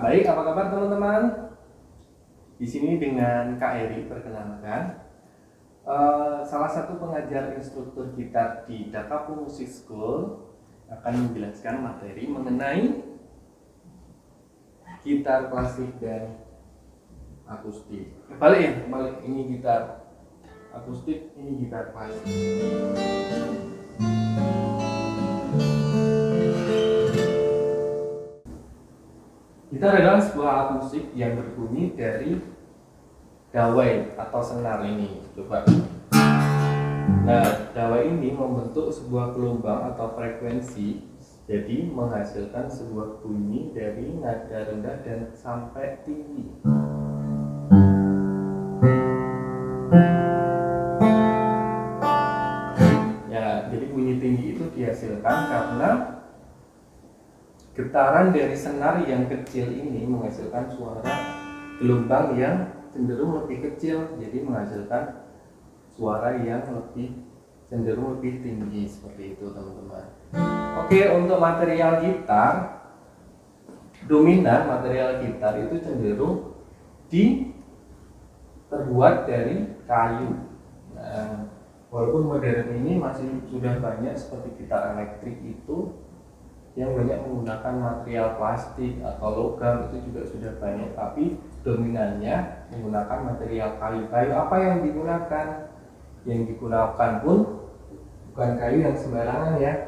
Baik, apa kabar teman-teman? Di sini dengan Kak Eri, perkenalkan. Salah satu pengajar instruktur gitar di Dakapu Music School akan menjelaskan materi mengenai gitar klasik dan akustik. Kembali, ini gitar akustik, ini gitar klasik. Gitar adalah sebuah alat musik yang berbunyi dari dawai atau senar ini. Coba. Nah, dawai ini membentuk sebuah gelombang atau frekuensi, jadi menghasilkan sebuah bunyi dari nada rendah dan sampai tinggi. Ya, jadi bunyi tinggi itu dihasilkan karena getaran dari senar yang kecil ini menghasilkan suara gelombang yang cenderung lebih kecil, jadi menghasilkan suara yang cenderung lebih tinggi, seperti itu teman-teman. Oke, untuk material gitar dominan, material gitar itu cenderung terbuat dari kayu. Nah, walaupun modern ini masih sudah banyak seperti gitar elektrik itu yang banyak menggunakan material plastik atau logam, itu juga sudah banyak, tapi dominannya menggunakan material kayu. Kayu apa yang digunakan? Yang digunakan pun bukan kayu yang sembarangan ya.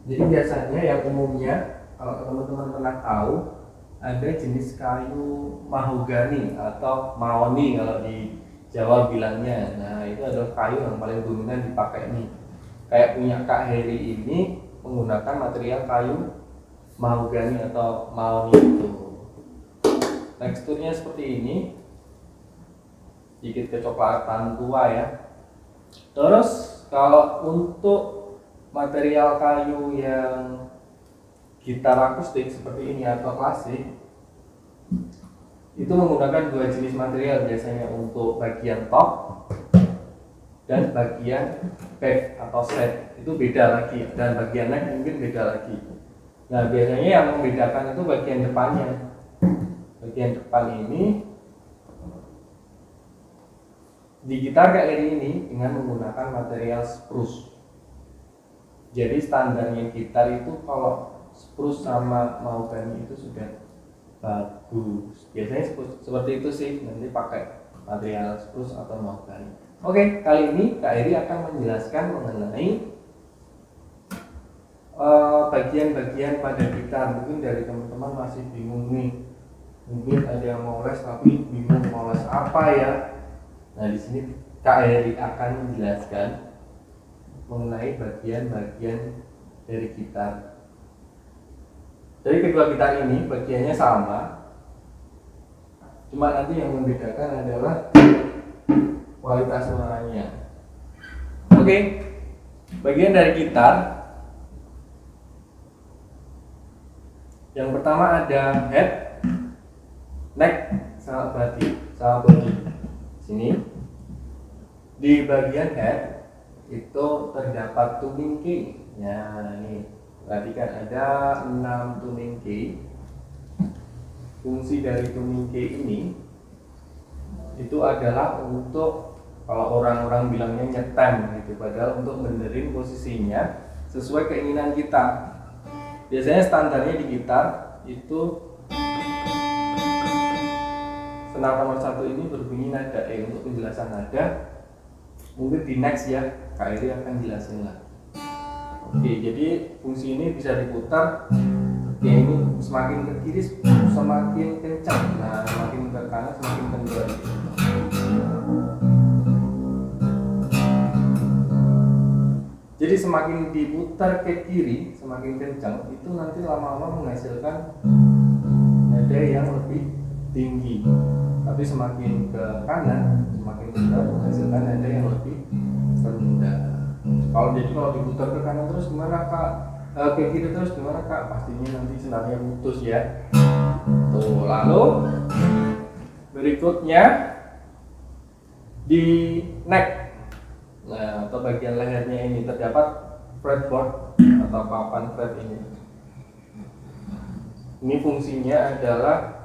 Jadi biasanya yang umumnya, kalau teman-teman pernah tahu, ada jenis kayu mahogani atau mahoni kalau di Jawa bilangnya. Nah, itu adalah kayu yang paling dominan dipakai nih. Kayak punya Kak Heri ini menggunakan material kayu mahogani atau mahoni itu. Teksturnya seperti ini, sedikit kecoklatan tua ya. Terus kalau untuk material kayu yang gitar akustik seperti ini atau klasik, itu menggunakan dua jenis material biasanya, untuk bagian top dan bagian back atau set, itu beda lagi, dan bagian neck mungkin beda lagi. Nah, biasanya yang membedakan itu bagian depannya. Bagian depan ini di gitar Kak Eri ini dengan menggunakan material spruce. Jadi standarnya gitar itu kalau spruce sama mahogani itu sudah bagus. Biasanya seperti itu sih, nanti pakai material spruce atau mahogani. Oke, kali ini Kak Eri akan menjelaskan mengenai bagian-bagian pada gitar. Mungkin dari teman-teman masih bingung nih, mungkin ada yang mau les tapi bingung mau les apa ya. Nah, di sini Kak Eri akan menjelaskan mengenai bagian-bagian dari gitar. Jadi kedua gitar ini bagiannya sama, cuma nanti yang membedakan adalah kualitas suaranya. Oke, bagian dari gitar yang pertama ada head, neck, sama body. Sini di bagian head itu terdapat tuning key. Ya, ini perhatikan ada 6 tuning key. Fungsi dari tuning key ini itu adalah untuk, kalau orang-orang bilangnya nyetem gitu, padahal untuk benerin posisinya sesuai keinginan kita. Biasanya standarnya di gitar itu senar nomor 1 ini berbunyi nada E. Untuk penjelasan nada mungkin di next ya, Kak Eri akan jelasin lagi. Oke, jadi fungsi ini bisa diputar. Oke, ini semakin ke kiri semakin kencang, nah semakin ke kanan semakin kendor. Jadi semakin diputar ke kiri semakin kencang, itu nanti lama-lama menghasilkan nada yang lebih tinggi. Tapi semakin ke kanan semakin kendor, menghasilkan nada yang lebih rendah. Kalau diputar ke kanan terus gimana Kak? Ke kiri terus gimana Kak? Pastinya nanti senarnya putus ya. Tuh, lalu berikutnya di neck, nah atau bagian lehernya ini terdapat fretboard atau papan fret ini. Ini fungsinya adalah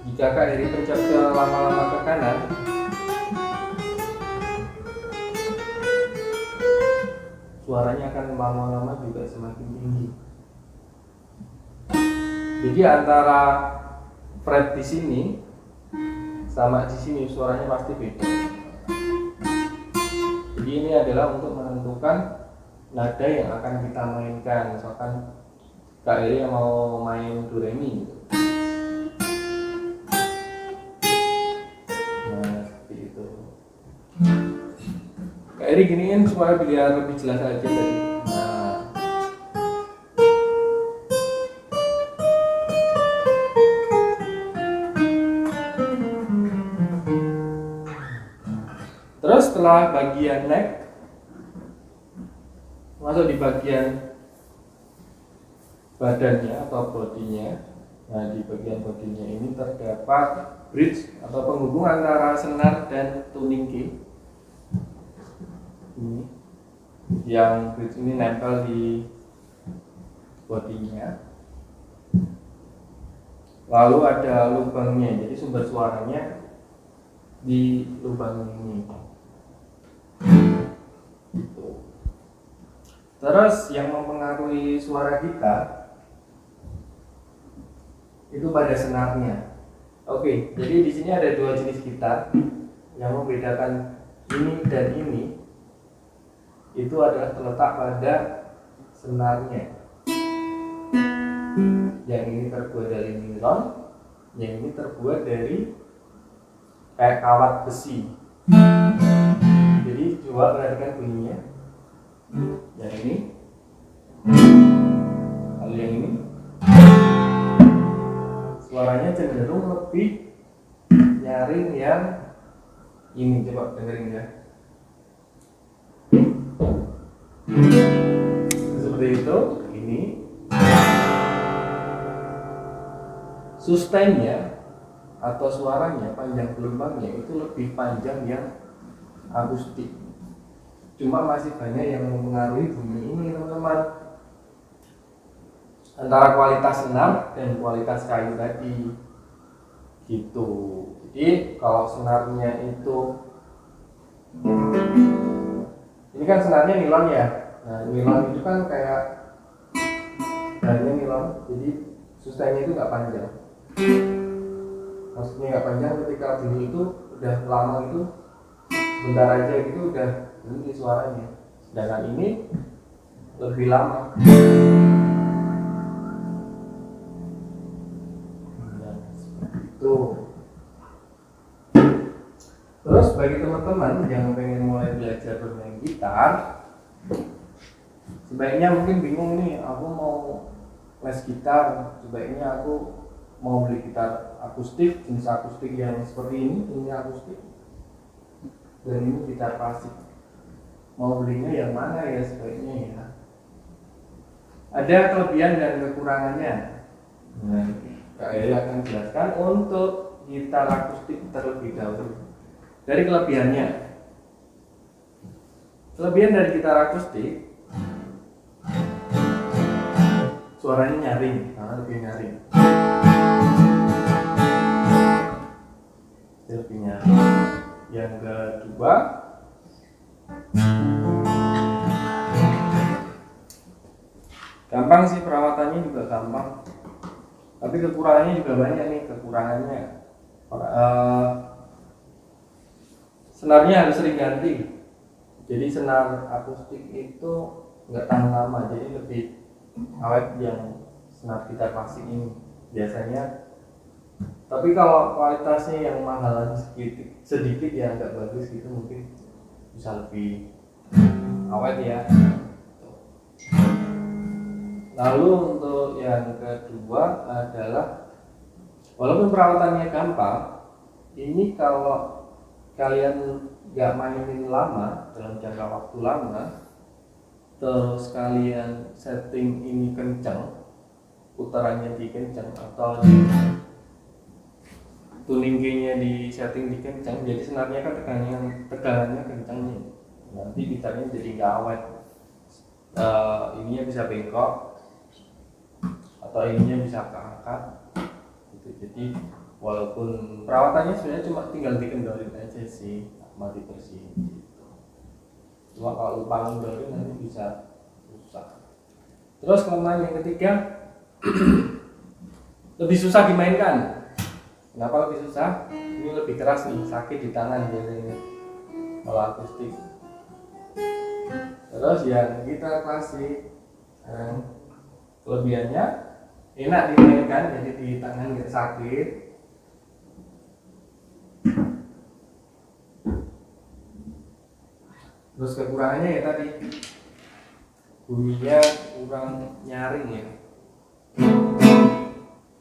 jika KRI pencet ke lama-lama ke kanan, suaranya akan lama-lama juga semakin tinggi. Jadi antara fret di sini sama di sini suaranya pasti beda. Jadi ini adalah untuk menentukan nada yang akan kita mainkan. Misalkan Kak Eri yang mau main do re mi gitu. Nah seperti itu. Kak Eri giniin supaya biar lebih jelas aja tadi. Nah terus setelah bagian neck, masuk di bagian badannya atau bodinya. Nah di bagian bodinya ini terdapat bridge atau penghubung antara senar dan tuning key. Ini yang bridge ini nempel di bodinya. Lalu ada lubangnya, jadi sumber suaranya di lubang ini. Gitu. Terus yang mempengaruhi suara kita itu pada senarnya. Oke, jadi di sini ada dua jenis gitar. Yang membedakan ini dan ini itu adalah terletak pada senarnya. Yang ini terbuat dari nilon, yang ini terbuat dari kayak kawat besi. Jadi coba perhatikan bunyinya. Yang ini, kalau yang ini suaranya cenderung lebih nyaring yang ini. Coba dengerin ya. Seperti itu. Ini sustainnya atau suaranya, panjang gelombangnya itu lebih panjang yang akustik. Cuma masih banyak yang mempengaruhi bunyi ini teman-teman, antara kualitas senar dan kualitas kayu tadi gitu. Jadi kalau senarnya itu, ini kan senarnya nilon ya. Nah nilon itu kan kayak bahannya nilon, jadi sustainnya itu nggak panjang. Maksudnya nggak panjang ketika bunyi itu udah lama itu sebentar aja gitu udah bunyi suaranya. Sedangkan ini lebih lama. Nah, seperti itu. Terus bagi teman-teman yang pengen mulai belajar bermain gitar, sebaiknya mungkin bingung nih, aku mau les gitar, sebaiknya aku mau beli gitar akustik, jenis akustik yang seperti ini akustik, dan ini gitar klasik. Mau belinya yang mana ya sebaiknya ya? Ada kelebihan dan kekurangannya. Nah, Kak Eri akan jelaskan untuk gitar akustik terlebih dahulu. Dari kelebihannya, kelebihan dari gitar akustik, suaranya nyaring, lebih nyaring. Lebih nyaring. Yang kedua, gampang sih perawatannya juga gampang. Tapi kekurangannya juga banyak nih kekurangannya. Senarnya harus sering ganti. Jadi senar akustik itu nggak tahan lama, jadi lebih awet yang senar gitar klasik ini biasanya. Tapi kalau kualitasnya yang mahalan sedikit ya agak bagus gitu, mungkin bisa lebih awet ya. Lalu untuk yang kedua adalah, walaupun perawatannya gampang, ini kalau kalian nggak mainin lama, dalam jangka waktu lama, terus kalian setting ini kencang, putarannya dikencang atau tuning key-nya di setting dikencang, jadi senarnya kan tegangannya kencang nih, nanti gitarnya jadi nggak awet. Ininya bisa bengkok atau ininya bisa keangkat gitu. Jadi walaupun perawatannya sebenarnya cuma tinggal dikendorin aja sih, mati bersihin gitu. Cuma kalau lupa ngendorin nanti bisa rusak. Terus kelemahan yang ketiga lebih susah dimainkan. Kenapa lebih susah? Ini lebih keras nih, sakit di tangan biasanya kalau akustik. Terus yang gitar klasik, kelebihannya enak dimainkan, jadi di tangan nggak sakit. Terus kekurangannya ya tadi, bunyinya kurang nyaring ya,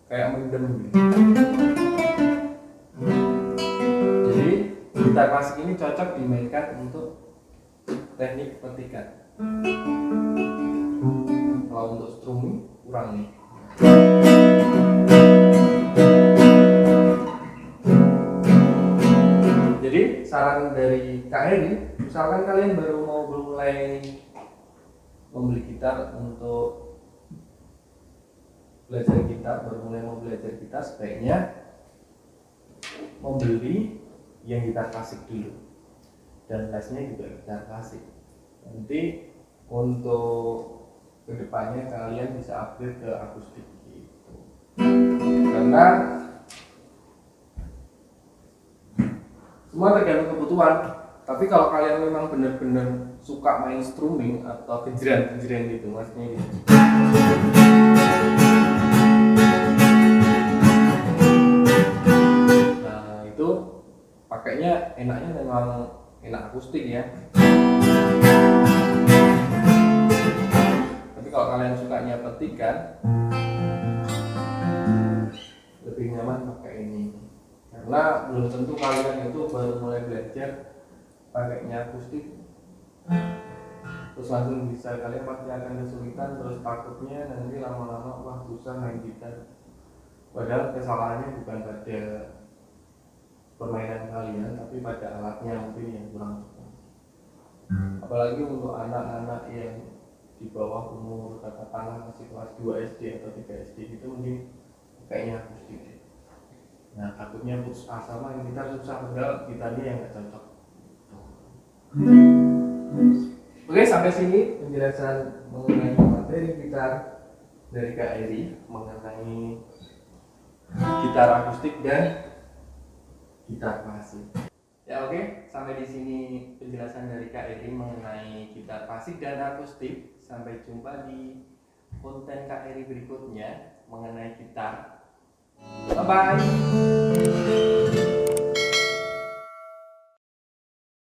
kayak mendem gitu. Jadi gitar klasik ini cocok dimainkan untuk teknik petikan. Kalau untuk strumming kurang nih. Jadi saran dari Kak Heri, misalkan kalian baru mau mulai membeli gitar untuk belajar gitar, sebaiknya membeli yang gitar klasik dulu, dan lesnya juga gitar klasik. Nanti untuk kedepannya kalian bisa upgrade ke akustik gitu. Karena semua tergantung kebutuhan. Tapi kalau kalian memang benar-benar suka main strumming atau kejerian gitu, maksudnya gitu. Nah itu pakainya enaknya memang enak akustik ya. Tapi kalau kalian sukanya petikan, lebih nyaman pakai ini. Karena belum tentu kalian itu baru mulai belajar pakainya akustik terus langsung bisa, kalian pasti akan kesulitan, terus takutnya nanti lama-lama wah susah main gitar. Padahal kesalahannya bukan pada permainan kalian, tapi pada alatnya mungkin yang kurang tepat. Apalagi untuk anak-anak yang di bawah umur katakanlah masih kelas 2 SD atau 3 SD gitu, mungkin kayaknya akustik. Nah takutnya putus asa main gitar susah, padahal gitarnya yang gak cocok. Oke, sampai sini penjelasan mengenai materi gitar dari Kak Heri mengenai gitar akustik dan gitar klasik. Ya oke, sampai di sini penjelasan dari Kak Heri mengenai gitar klasik dan akustik. Sampai jumpa di konten Kak Heri berikutnya mengenai gitar. Bye bye.